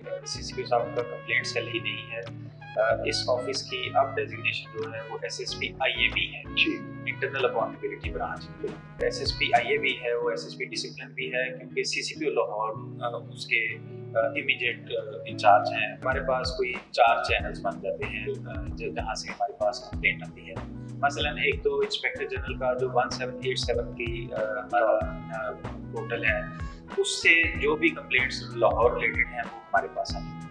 CCP साहब का complaint cell ही नहीं है। इस ऑफिस की अब डेजिग्नेशन जो है वो एसएसपी आईएबी है, internal accountability branch. SSP IAB है, वो एसएसपी डिसिप्लिन भी है क्योंकि सीसीपी लाहौर उसके इमीडिएट इंचार्ज हैं। हमारे पास कोई 4 चैनल्स बन जाते हैं जहाँ से हमारे पास कंप्लेंट आती है। मसलन एक तो इंस्पेक्टर जनरल का जो 1787 की हमारा पोर्टल है, उससे जो भी कंप्लेंट्स लाहौर रिलेटेड हैं वो हमारे पास आती है।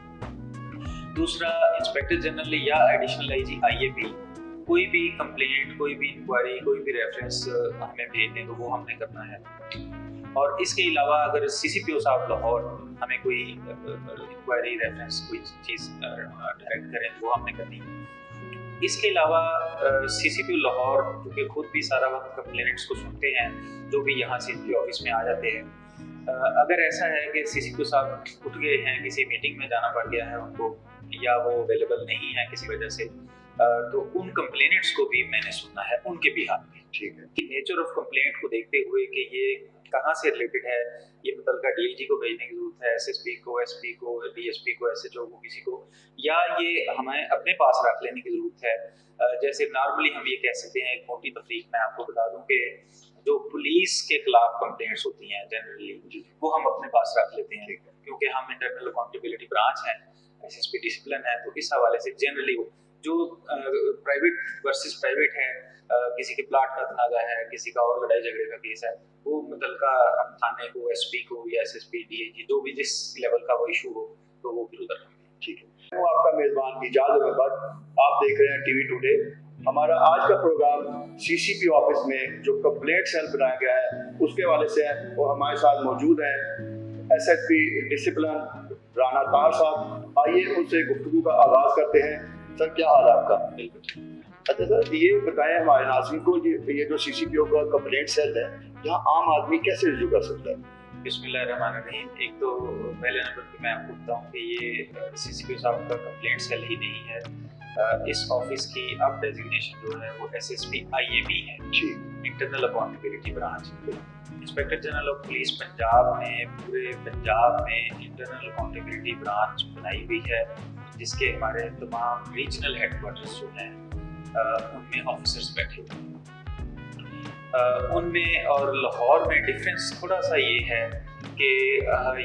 दूसरा, इंस्पेक्टर जनरल या एडिशनल आईजी आईएबी कोई भी कंप्लेंट, कोई भी इंक्वायरी, कोई भी रेफरेंस हमें भेज दें तो वो हमने करना है। और इसके अलावा अगर सीसीपीओ साहब लाहौर हमें कोई इंक्वायरी, रेफरेंस, कोई चीज़ डायरेक्ट करें तो वो हमने करनी है। इसके अलावा सीसीपीओ लाहौर क्योंकि खुद भी सारा वक्त कंप्लेंट्स को सुनते हैं जो भी यहाँ सीसीपी ऑफिस में आ जाते हैं, अगर ऐसा है कि सीसीपीओ साहब उठ गए हैं, किसी मीटिंग में जाना पड़ गया है उनको, या वो अवेलेबल नहीं है किसी वजह से, तो उन कंप्लेनेंट्स को भी मैंने सुनना है उनके बिहाफ में। ठीक है, कि नेचर ऑफ कंप्लेंट को देखते हुए कि ये कहाँ से रिलेटेड है, ये मुतलका डीआईजी को भेजने की जरूरत है, एसएसपी को, एसपी को, डीएसपी को, एसएचओ को, किसी को, या ये हमें अपने पास रख लेने की जरूरत है। जैसे नॉर्मली हम ये कह सकते हैं, एक मोटी तफरीक मैं आपको बता दूं कि जो पुलिस के खिलाफ कंप्लेंट्स होती हैं जनरली वो हम अपने पास रख लेते हैं क्योंकि हम इंटरनल अकाउंटेबिलिटी ब्रांच हैं, एसएसपी डिसिप्लिन है, तो इस हवाले से जनरली जो प्राइवेट वर्सेस प्राइवेट है, किसी के प्लाट का तनाजा है, किसी का और लड़ाई झगड़े का केस है, वो मुतलका हम थाने को, एसपी को या एसएसपी, डीआईजी जो भी जिस लेवल का वो इशू हो तो वो फिर उधर। ठीक है, वो आपका मेजबान इजाज़ अहमद, आप देख रहे हैं टीवी टुडे। हमारा आज का प्रोग्राम सीसीपी ऑफिस में जो कंप्लेंट सेल बनाया गया है उसके हवाले से है। वो हमारे साथ मौजूद हैं एसएसपी डिसिप्लिन राना तार साहब। आइए उनसे गुफ्तगू का आगाज़ करते हैं। सर, क्या हाल है आपका? बिल्कुल। अच्छा सर, ये बताएं हमारे नाज़रीन को, ये जो सीसीपीओ का कंप्लेंट सेल है यहाँ आम आदमी कैसे रिज्यू कर सकता है? बिस्मिल्लाहिर्रहमानिर्रहीम। एक तो पहले नंबर पे मैं आपको बताऊं कि ये सीसीपी साहब का कंप्लेंट सेल ही नहीं है। इस ऑफिस की अब डेजिग्नेशन जो है वो एसएसपी आईएबी है, internal accountability branch. Inspector general of police Punjab ने पूरे पंजाब में इंटरनल अकाउंटेबिलिटी ब्रांच बनाई हुई है, जिसके हमारे तमाम रीजनल हेडक्वार्टर्स जो हैं उनमें ऑफिसर्स बैठे हुए हैं। उनमें और लाहौर में डिफरेंस थोड़ा सा ये है कि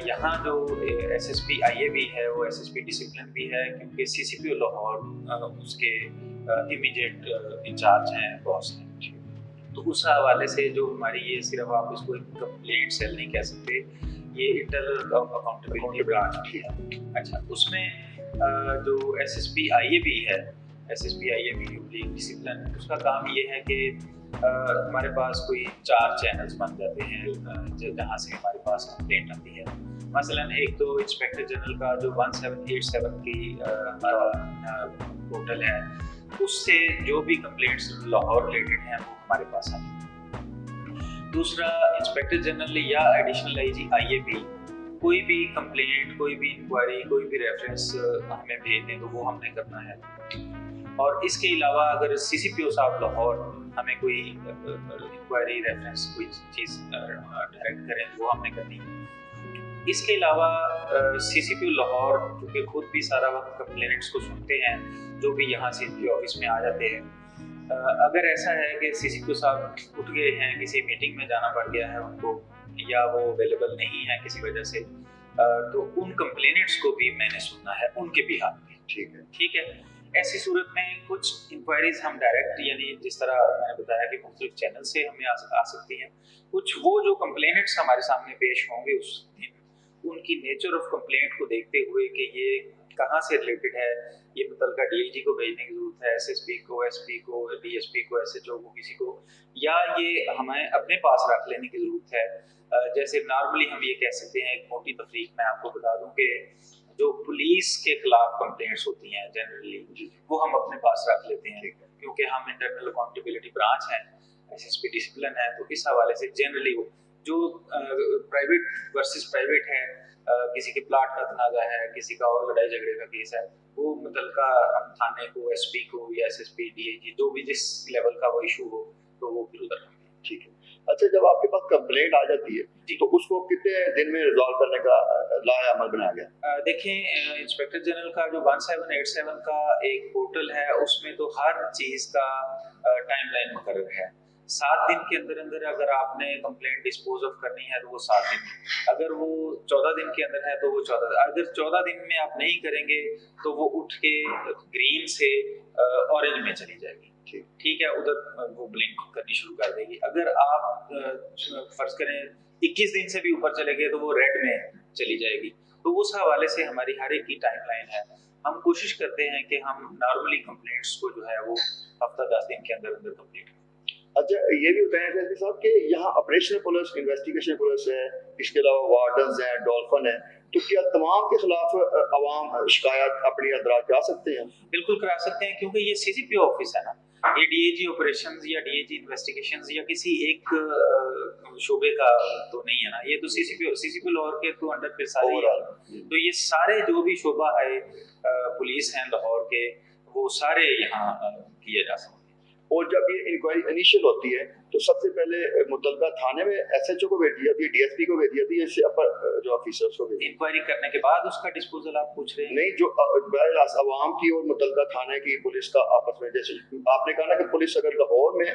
यहाँ जो एसएसपी आईएबी है वो एसएसपी डिसिप्लिन भी है क्योंकि सीसीपी लाहौर उसके इमीडिएट इंचार्ज हैं, बॉस हैं। तो उस हवाले से जो हमारी ये सिर्फ आप इसको एक कंप्लेंट सेल नहीं कह सकते, ये इंटरनल अकाउंटेबिलिटी ब्रांच भी है। अच्छा, उसमें जो एसएसपी आईएबी है, एसएसपी आईएबी डिसिप्लिन, उसका काम ये है कि हमारे पास कोई 4 चैनल्स बन जाते हैं जहाँ से हमारे पास कंप्लेंट आती है। मसलन एक तो इंस्पेक्टर जनरल का जो 1787 की हमारा पोर्टल है, उससे जो भी कंप्लेंट्स लाहौर रिलेटेड हैं वो हमारे पास आती है। दूसरा, इंस्पेक्टर जनरल या एडिशनल आईजी आईएबी कोई भी कंप्लेंट, कोई भी इंक्वायरी, कोई भी रेफरेंस हमें भेज दें तो वो हमने करना है। और इसके अलावा अगर सीसीपीओ साहब लाहौर हमें कोई इंक्वायरी, रेफरेंस, कोई चीज़ डायरेक्ट करें तो वो हमने करनी है। इसके अलावा सीसीपीओ लाहौर क्योंकि खुद भी सारा वक्त कंप्लेंट्स को सुनते हैं जो भी यहाँ सीसीपी ऑफिस में आ जाते हैं, अगर ऐसा है कि सीसीपीओ साहब उठ गए हैं, किसी मीटिंग में जाना पड़ गया है उनको, या वो अवेलेबल नहीं है किसी वजह से, तो उन कंप्लेनेंट्स को भी मैंने सुनना है उनके बिहाफ में। ठीक है। ऐसी सूरत में कुछ इंक्वायरीज हम डायरेक्ट, यानी जिस तरह मैंने बताया कि मुख्तलिफ चैनल से हमें आ सकती हैं। कुछ वो जो कंप्लेनेंट्स हमारे सामने पेश होंगे उस दिन, उनकी नेचर ऑफ कंप्लेंट को देखते हुए कि ये कहाँ से रिलेटेड है, ये मुतलका डीआईजी को भेजने की जरूरत है, एसएसपी को, एसपी को, डीएसपी को, एसएचओ को, किसी को, या ये हमें अपने पास रख लेने की जरूरत है। जैसे नॉर्मली हम ये कह सकते हैं, एक मोटी तफरीक मैं आपको बता दूं कि जो पुलिस के खिलाफ कंप्लेंट्स होती हैं जनरली वो हम अपने पास रख लेते हैं क्योंकि हम इंटरनल अकाउंटेबिलिटी ब्रांच हैं, एसएसपी डिसिप्लिन है, तो इस हवाले से जनरली जो प्राइवेट वर्सेस प्राइवेट है, किसी के प्लाट का तनाजा है, किसी का और लड़ाई झगड़े का केस है, वो मुतलका हम थाने को, एसपी को या एसएसपी, डीआईजी जो भी जिस लेवल का वो इशू हो तो वो फिर उधर। ठीक है, अच्छा, जब आपके पास कंप्लेंट आ जाती है तो उसको कितने दिन में रिजॉल्व करने का लाया अमल बनाया गया? देखिए, इंस्पेक्टर जनरल का जो 1787 का एक पोर्टल है उसमें तो हर चीज़ का टाइमलाइन मुकर्रर है। 7 दिन के अंदर अंदर अगर आपने कंप्लेंट डिस्पोज ऑफ करनी है तो वो 7 दिन, अगर वो 14 दिन के अंदर है तो वो 14, अगर 14 दिन में आप नहीं करेंगे तो वो उठ के ग्रीन से ऑरेंज में चली जाएगी। ठीक है, उधर वो ब्लिंक करनी शुरू कर देगी। अगर आप फर्ज करें 21 दिन से भी ऊपर चले गए तो वो रेड में चली जाएगी। तो उस हवाले से हमारी हर एक की टाइमलाइन है। हम कोशिश करते हैं कि हम नॉर्मली कंप्लेंट्स को जो है वो हफ्ता 10 दिन के अंदर अंदर कंप्लीट। अच्छा, ये भी बताया जाए साहब कि यहाँ ऑपरेशनल पुलिस, इन्वेस्टिगेशन पुलिस है, इसके अलावा वार्डन्स हैं, डॉल्फिन है, तो क्या तमाम के खिलाफ अवाम शिकायत अपनी अदराज करा सकते हैं? बिल्कुल करा सकते हैं, क्योंकि ये सीसीपी ऑफिस है ना, ये डीएजी ऑपरेशंस या डीएजी इन्वेस्टिगेशंस या किसी एक शोबे का तो नहीं है ना, ये तो सीसीपी लाहौर के तो अंडर फिर सारे ही। तो ये सारे जो भी शोबा है पुलिस हैं लाहौर के, वो सारे यहाँ किए जा सकते हैं। और जब ये इंक्वायरी इनिशियल होती है तो सबसे पहले मुतलका थाने में एसएचओ को भेज दिया जाती है, डीएसपी को भेज दिया जाती है, इससे अपर जो ऑफिसर्स को भेज। इंक्वायरी करने के बाद उसका डिस्पोजल आप पूछ रहे हैं? नहीं, जो अवाम की और मुतलका थाने की पुलिस का आपस में, जैसे आपने कहा ना कि पुलिस अगर लाहौर में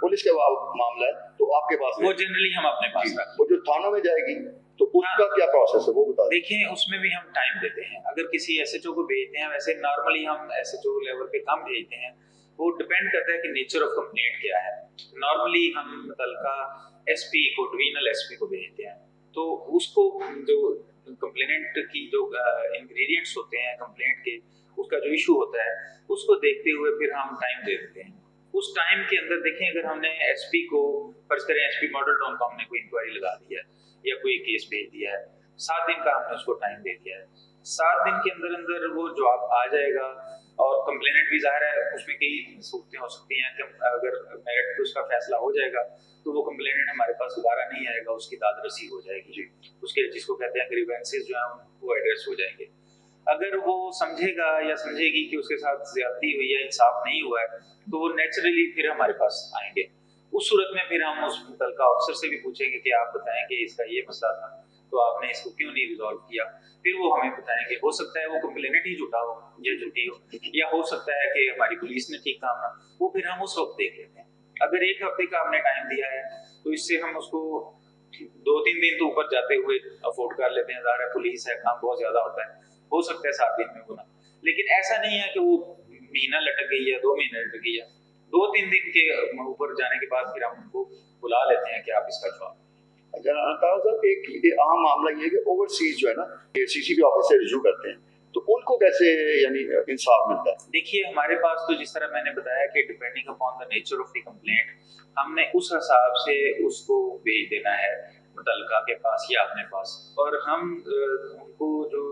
पुलिस के मामला है तो आपके पास वो जनरली हम अपने पास रखते हैं। वो जो थानों में जाएगी तो उसका क्या प्रोसेस है वो बता दें। देखिए, उसमें भी हम टाइम देते हैं। अगर किसी एसएचओ को भेजते हैं, वैसे नॉर्मली हम एसएचओ लेवल पे कम भेजते हैं, वो डिपेंड करता है कि नेचर ऑफ कंप्लेंट क्या है। नॉर्मली हम मुतलका एसपी को, डिवीजनल एसपी को भेजते हैं, तो उसको जो कंप्लेनेंट की जो इंग्रेडिएंट्स होते हैं कंप्लेंट के, उसका जो इशू होता है, उसको देखते हुए फिर हम टाइम दे देते हैं। उस टाइम के अंदर देखें, अगर हमने एसपी को फर्ज करें, एसपी मॉडल टाउन को हमने कोई इंक्वायरी लगा दी है या कोई केस भेज दिया है, 7 दिन का हमने उसको टाइम दे दिया है। 7 दिन के अंदर अंदर वो जवाब आ जाएगा। और कंप्लेनेंट भी ज़ाहिर है उसमें कई सूरतें हो सकती हैं कि अगर मेरिट पे उसका फैसला हो जाएगा तो वो कंप्लेनेंट हमारे पास दोबारा नहीं आएगा, उसकी दादरसी हो जाएगी, उसके जिसको कहते हैं ग्रीवेंसेस जो है वो एड्रेस हो जाएंगे। अगर वो समझेगा या समझेगी कि उसके साथ ज्यादती हुई है, इंसाफ नहीं हुआ है, तो वो नेचुरली फिर हमारे पास आएंगे। उस सूरत में फिर हम उस मुतलका अफसर से भी पूछेंगे कि आप बताएं कि इसका ये मसला था, तो आपने इसको क्यों नहीं रिजॉल्व किया। फिर वो हमें बताएंगे, हो सकता है वो कंप्लेनेंट ही झूठा हो या झूठी हो, या हो सकता है कि हमारी पुलिस ने ठीक काम ना, वो फिर हम उस वक्त देख लेते हैं। अगर 1 हफ्ते का हमने टाइम दिया है तो इससे हम उसको 2-3 दिन तो ऊपर जाते हुए अफोर्ड कर लेते हैं। ज़ाहिर है पुलिस है, काम बहुत ज्यादा होता है, हो सकता है 7 दिन में होना, लेकिन ऐसा नहीं है कि वो महीना लटक गई है, 2 महीने लटक गई है। 2-3 दिन के ऊपर जाने के बाद फिर हम उनको बुला लेते हैं कि आप इसका जवाब। एक आम मामला ये है कि ओवरसीज जो है ना, ये सीसीपी ऑफिस से रिज्यू करते हैं, तो उनको कैसे यानी इंसाफ मिलता है? देखिए, हमारे पास तो जिस तरह मैंने बताया कि depending upon the nature of the complaint, हमने उस हिसाब से उसको भेज देना है मुतलका के पास या अपने पास। और हम उनको जो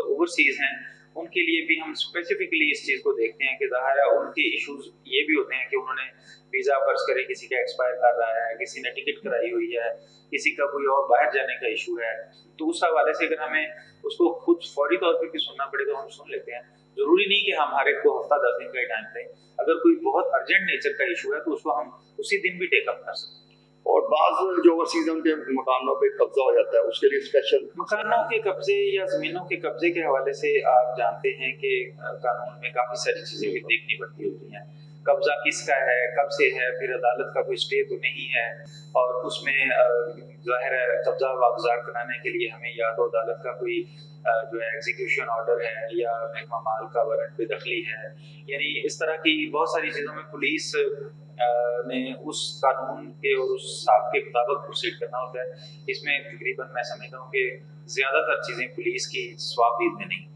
ओवरसीज हैं उनके लिए भी हम स्पेसिफिकली इस चीज़ को देखते हैं कि ज़ाहिर है उनके इश्यूज ये भी होते हैं कि उन्होंने वीज़ा फर्ज करें किसी का एक्सपायर कर रहा है, किसी ने टिकट कराई हुई है, किसी का कोई और बाहर जाने का इशू है, तो उस हवाले से अगर हमें उसको खुद फौरी तौर पे भी सुनना पड़े तो हम सुन लेते हैं। जरूरी नहीं कि हम हर एक को हफ्ता 10 दिन का ही टाइम दें। अगर कोई बहुत अर्जेंट नेचर का इशू है तो उसको हम उसी दिन भी टेकअप कर सकते हैं। और बाज़ जो ओवरसीज उनके मकानों पे कब्जा हो जाता है, उसके लिए स्पेशल मकानों के कब्जे या जमीनों के कब्जे के हवाले से आप जानते हैं कि कानून में काफी सारी चीजें भी देखनी पड़ती होती हैं। कब्जा किसका है, कब से है, फिर अदालत का कोई स्टे तो नहीं है, और उसमें जाहिर है कब्जा वागुजार कराने के लिए हमें या तो अदालत का कोई जो है एग्जीक्यूशन ऑर्डर है या महकमा माल का वारंट बेदखली है, यानी इस तरह की बहुत सारी चीज़ों में पुलिस ने उस कानून के और उस साहब के मुताबिक प्रोसीड करना होता है। इसमें तकरीबन मैं समझता हूँ कि ज़्यादातर चीज़ें पुलिस की स्वाबदीद में नहीं।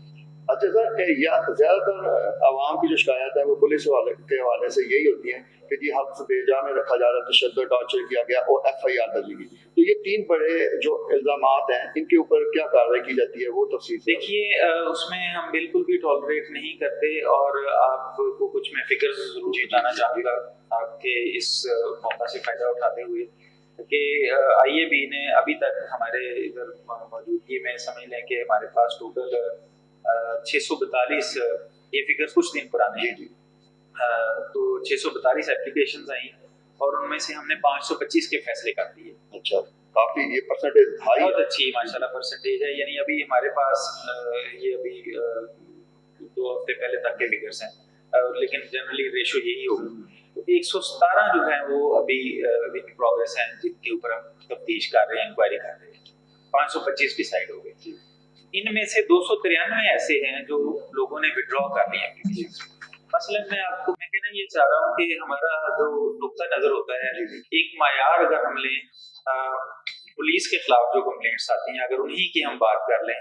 अच्छा सर, या ज़्यादातर आवाम की जो शिकायत है वो पुलिस वाले के हवाले से यही होती है कि जी हफ्स बेजा में रखा जा रहा है, तशद्दुद टॉर्चर किया गया और FIR दर्ज की। तो ये 3 बड़े जो इल्ज़ामात हैं, इनके ऊपर क्या कार्रवाई की जाती है वो तफसील से? देखिए, उसमें हम बिल्कुल भी टॉलरेट नहीं करते, और आपको कुछ मैं फिगर्स जरूर बताना चाहूँगा आपके इस मौका से फ़ायदा उठाते हुए कि IAB ने अभी तक हमारे इधर मौजूदगी में समझ लें कि हमारे पास टोटल 642, ये फिगर कुछ दिन पुराने हैं, तो 642 एप्लीकेशंस आई और उनमें से हमने 525 के फैसले कर दिए। अच्छा, काफी ये परसेंटेज हाई है। बहुत अच्छी माशाल्लाह परसेंटेज है। यानी अभी हमारे पास ये अभी 2 हफ्ते पहले तक के फिगर्स हैं, लेकिन जनरली रेशो यही होगा। तो 117 जो है वो अभी इन प्रोग्रेस हैं, जिनके ऊपर हम तफ्तीश कर रहे हैं, इंक्वायरी कर रहे हैं। 525 डिसाइड हो गए। इनमें से 293 ऐसे हैं जो लोगों ने विड्रॉ कर लिया एप्लीकेशन। मसलन मैं कहना ये चाह रहा हूँ कि हमारा जो नुक्ता नजर होता है, एक मायार अगर हम लें, पुलिस के खिलाफ जो कंप्लेंट्स आती हैं, अगर उन्हीं की हम बात कर लें,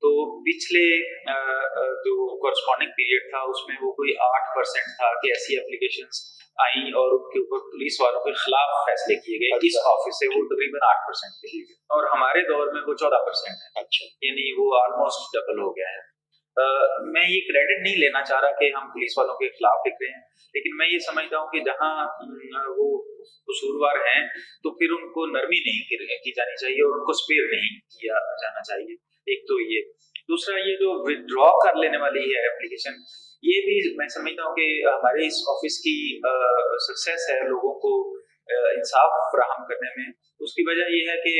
तो पिछले जो कॉरस्पॉन्डिंग पीरियड था उसमें वो कोई 8% था कि ऐसी एप्लीकेशंस आई और उनके ऊपर पुलिस वालों के खिलाफ फैसले किए गए। इस ऑफिस से वो तकरीबन 8% थे और हमारे दौर में वो 14% है। अच्छा, यानी वो ऑलमोस्ट डबल हो गया है। मैं ये क्रेडिट नहीं लेना चाह रहा कि हम पुलिस वालों के खिलाफ लिख रहे हैं, लेकिन मैं ये समझता हूँ कि जहाँ वो कसूरवार हैं तो फिर उनको नरमी नहीं की जानी चाहिए और उनको स्पेयर नहीं किया जाना चाहिए। एक तो ये, दूसरा ये जो विड्रॉ कर लेने वाली है एप्लीकेशन, ये भी मैं समझता हूँ कि हमारे इस ऑफिस की सक्सेस है लोगों को इंसाफ फराहम करने में। उसकी वजह ये है कि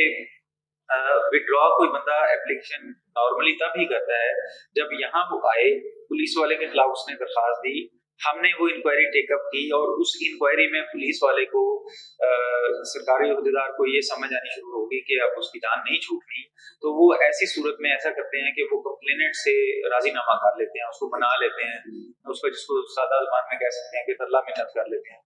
विड्रॉ कोई बंदा एप्लीकेशन नॉर्मली तब ही करता है जब यहाँ वो आए, पुलिस वाले के खिलाफ उसने दरखास्त दी, हमने वो इंक्वायरी टेकअप की और उस इंक्वायरी में पुलिस वाले को सरकारी अहदेदार को ये समझ आनी शुरू होगी कि अब उसकी जान नहीं छूटनी, तो वो ऐसी सूरत में ऐसा करते हैं कि वो कंप्लेनेंट से राजीनामा कर लेते हैं, उसको मना लेते हैं, उसको जिसको सादा जुबान में कह सकते हैं कि तरला मिन्नत कर लेते हैं।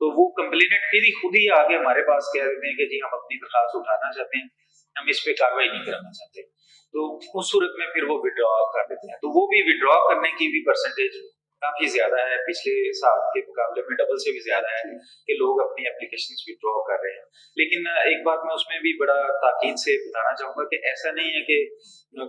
तो वो कंप्लेनेंट फिर ही खुद ही आके हमारे पास कह देते हैं कि जी हम अपनी दरखास्त उठाना चाहते हैं, हम इस पे कार्रवाई नहीं कराना चाहते। तो उस सूरत में फिर वो विड्रॉ कर देते हैं। तो वो भी विड्रॉ करने की भी परसेंटेज काफी ज्यादा है, पिछले साल के मुकाबले में डबल से भी ज्यादा है कि लोग अपनी एप्लीकेशंस विड्रॉ कर रहे हैं। लेकिन एक बात मैं उसमें भी बड़ा ताकीद से बताना चाहूंगा कि ऐसा नहीं है कि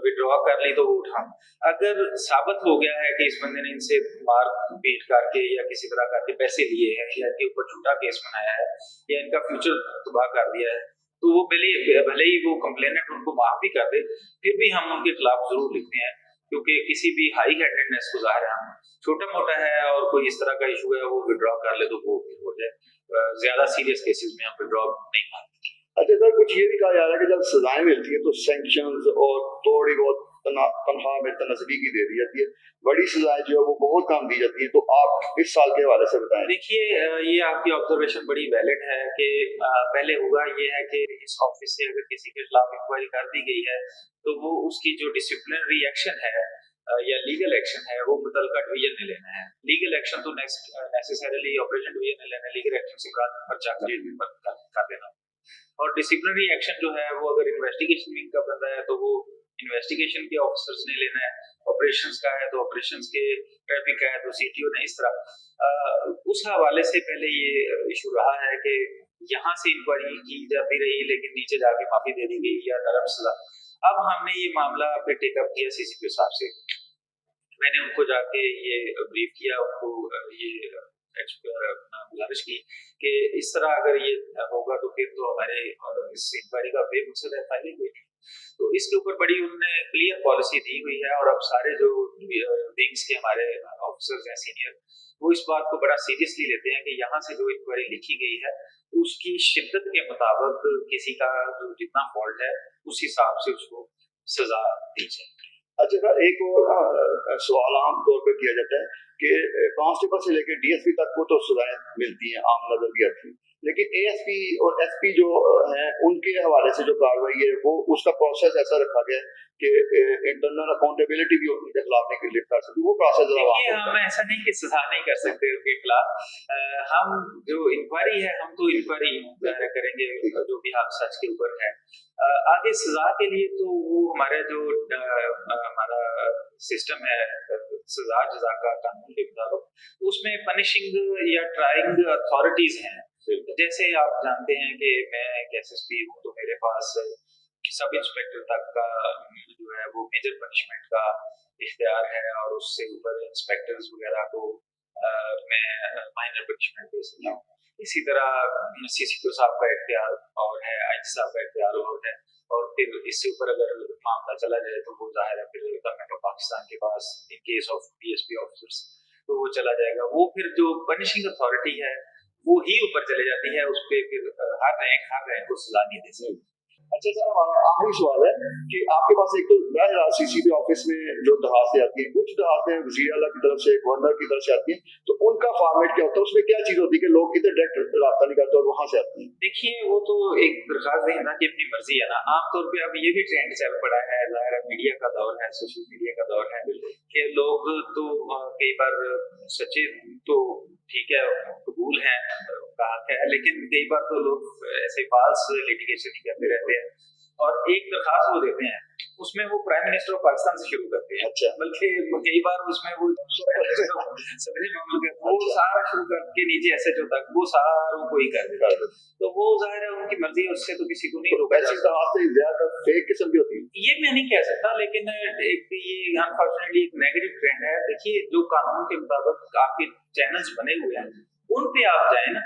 विड्रॉ कर ली तो वो उठा, अगर साबित हो गया है कि इस बंदे ने इनसे मार पीट करके या किसी तरह करके पैसे लिए हैं या इनके ऊपर झूठा केस बनाया है या इनका फ्यूचर तबाह कर दिया है, तो वो भले ही वो कंप्लेनेंट उनको माफ भी कर दे, फिर भी हम उनके खिलाफ जरूर लिखते हैं, क्योंकि किसी भी हाई हैंडेडनेस को ज़ाहिर है, छोटा मोटा है और कोई इस तरह का इशू है वो विड्रॉ कर ले तो वो हो जाए, ज्यादा सीरियस केसेस में हम विड्रॉ नहीं मानते। अच्छा सर, कुछ ये भी कहा जा रहा है कि जब सजाएं मिलती है तो सैंक्शंस और थोड़ी बहुत तनख्वाह में तनस्बी की दे दी जाती है, बड़ी सजाएं जो है वो बहुत कम दी जाती है, तो आप इस साल के हवाले से बताएं। देखिए, ये आपकी ऑब्जर्वेशन बड़ी वैलिड है कि पहले हुआ ये है कि इस ऑफिस से अगर किसी के खिलाफ इंक्वायरी कर दी गई है तो वो उसकी जो डिसिप्लिनरी एक्शन है या लीगल एक्शन है वो मुतलका डिवीजन ने लेना है। लीगल एक्शन तो नेसेसरीली ऑपरेशन डिवीजन ने लेना है, लीगल एक्शन से पर्चा कर देना, और डिसिप्लिनरी एक्शन जो है वो अगर इन्वेस्टिगेशन विंग का बंदा है तो वो इन्वेस्टिगेशन के ऑफिसर्स ने लेना है, ऑपरेशंस का है तो ऑपरेशंस के, ट्रैफिक का है तो सीटीओ ने। इस तरह उस हवाले से पहले ये इशू रहा है कि यहाँ से इंक्वायरी की जाती रही लेकिन नीचे जाके माफी दे दी गई या नरम सजा। अब हमने ये मामला पे टेकअप किया सीसीपी साहब से, मैंने उनको जाके ये ब्रीफ किया, उनको ये गुजारिश की कि इस तरह अगर ये होगा तो फिर तो हमारे इस इंक्वायरी का बेमकसद है, फायदे कोई नहीं। तो इसके ऊपर बड़ी उन्होंने क्लियर पॉलिसी दी हुई है और अब सारे जो विंग्स के हमारे ऑफिसर्स हैं सीनियर, वो इस बात को बड़ा सीरियसली लेते हैं कि यहाँ से जो इंक्वायरी लिखी गई है उसकी शिद्दत के मुताबिक किसी का जो जितना फॉल्ट है उस हिसाब से उसको सजा दी जाए। अच्छा सर, एक और सवाल आम तौर पर किया जाता है कि कांस्टेबल से लेकर डीएसपी तक को तो सजाएं मिलती हैं आम नजर की आती, लेकिन एएसपी और एसपी जो हैं उनके हवाले से जो कार्रवाई है वो उसका प्रोसेस ऐसा रखा गया है कि इंटरनल अकाउंटेबिलिटी भी उनके खिलाफ नहीं क्रिएट कर सकती, वो प्रोसेस हम ऐसा नहीं कि सजा नहीं कर सकते उनके खिलाफ। हम जो इंक्वायरी है हम तो इंक्वायरी करेंगे जो भी आप सच के ऊपर है। आगे सजा के लिए तो वो हमारा जो हमारा सिस्टम है सजा जजा का कानून के मुताबिक, उसमें पनिशिंग या ट्राइंग अथॉरिटीज हैं। जैसे आप जानते हैं कि मैं एक एसएसपी हूँ तो मेरे पास सब इंस्पेक्टर तक का जो है वो मेजर पनिशमेंट का इख्तियार है और उससे ऊपर इंस्पेक्टर्स वगैरह को मैं माइनर पनिशमेंट दे सकता हूँ। इसी तरह सीसीपी साहब का इख्तियार और है, आईजी साहब का इख्तियार और है, और फिर इससे ऊपर अगर मामला चला जाए तो वो जाहिर है फिर गवर्नमेंट ऑफ पाकिस्तान के पास in case of PSP officers तो वो चला जाएगा। वो फिर जो पनिशिंग अथॉरिटी है वो ही ऊपर चले जाती है, उस पर फिर हर रैंक को सजा नहीं दे सकते। अच्छा सर, हमारा आखिरी सवाल है कि आपके पास एक तो बहरहाल सीसीपी ऑफिस में जो दरखास्तें आती हैं, कुछ दरखास्तें वज़ीर आला की तरफ से, गवर्नर की तरफ से आती हैं, तो उनका फॉर्मेट क्या होता है, उसमें क्या चीज होती है कि लोग कितने डायरेक्ट रास्ता नहीं करते और वहां से आती हैं? देखिए वो तो एक दरखास्त देना की अपनी मर्जी है ना, आमतौर पे अब ये भी ट्रेंड चल पड़ा है, ज़ाहिर है मीडिया का दौर है, सोशल मीडिया का दौर है, कि लोग तो कई बार सच्चे तो ठीक है कबूल है बात है, लेकिन कई बार तो लोग ऐसे फाल्स लिटिगेशन ही करते रहते हैं और एक दरखास्त वो देते हैं, उसमें वो प्राइम मिनिस्टर ऑफ पाकिस्तान से शुरू करते हैं। अच्छा। बल्कि कई बार उसमें वो सदरी मामले वो सारा शुरू करके नीचे एसएचओ तक वो सारों को ही कर देता है, तो वो जाहिर है उनकी मर्जी है, उससे तो किसी को नहीं रोका जा सकता। ज्यादा फेक किस्म की होती है ये मैं नहीं कह सकता, लेकिन एक ये अनफॉर्चुनेटली एक नेगेटिव ट्रेंड है। देखिए जो कानून के मुताबिक आपके चैनल्स बने हुए हैं उन पे आप जाए ना,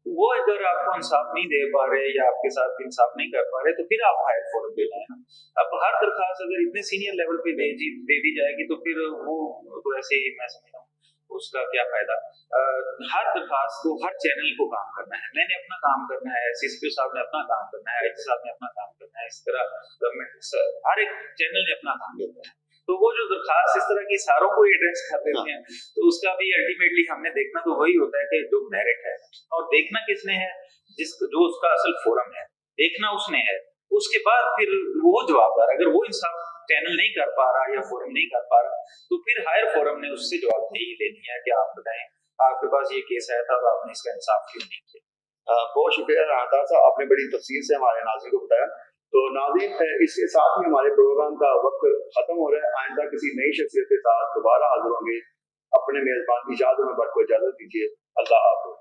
वो अगर आपको इंसाफ नहीं दे पा रहे या आपके साथ इंसाफ नहीं कर पा रहे तो फिर आप हायर फोरम पे जाए ना। अब हर दरखास्त अगर इतने सीनियर लेवल पे दे दी जाएगी तो फिर वो तो ऐसे ही मैं समझता हूँ उसका क्या फायदा। हर दरखास्त को हर चैनल को काम करना है, मैंने अपना काम करना है, सीसीपी साहब ने अपना काम करना है, आईजी साहब ने अपना काम करना है, इस तरह गवर्नमेंट हर एक चैनल ने अपना काम करना है। तो वो जो दरखास्त इस तरह की सारों को एड्रेस कर देते हैं तो उसका भी अल्टीमेटली हमने देखना तो वही होता है कि जो मेरिट है, और देखना किसने है, जो उसका असल फोरम है देखना उसने है, उसके बाद फिर वो जवाबदार, अगर वो इंसाफ चैनल नहीं कर पा रहा या फोरम नहीं कर पा रहा तो फिर हायर फोरम ने उससे जवाबदेही लेनी है कि आप बताएं आपके पास ये केस आया था और आपने इसका इंसाफ क्यों नहीं किया। बहुत शुक्रिया राहतार साहब, आपने बड़ी तफसील से हमारे नाज़रीन को बताया। तो नाज़रीन इसके साथ ही हमारे प्रोग्राम का वक्त खत्म हो रहा है, आइंदा किसी नई शख्सियत के साथ दोबारा हाजिर होंगे। अपने मेजबान इजाज़त में बट को इजाज़त दीजिए। अल्लाह हाफ़िज़।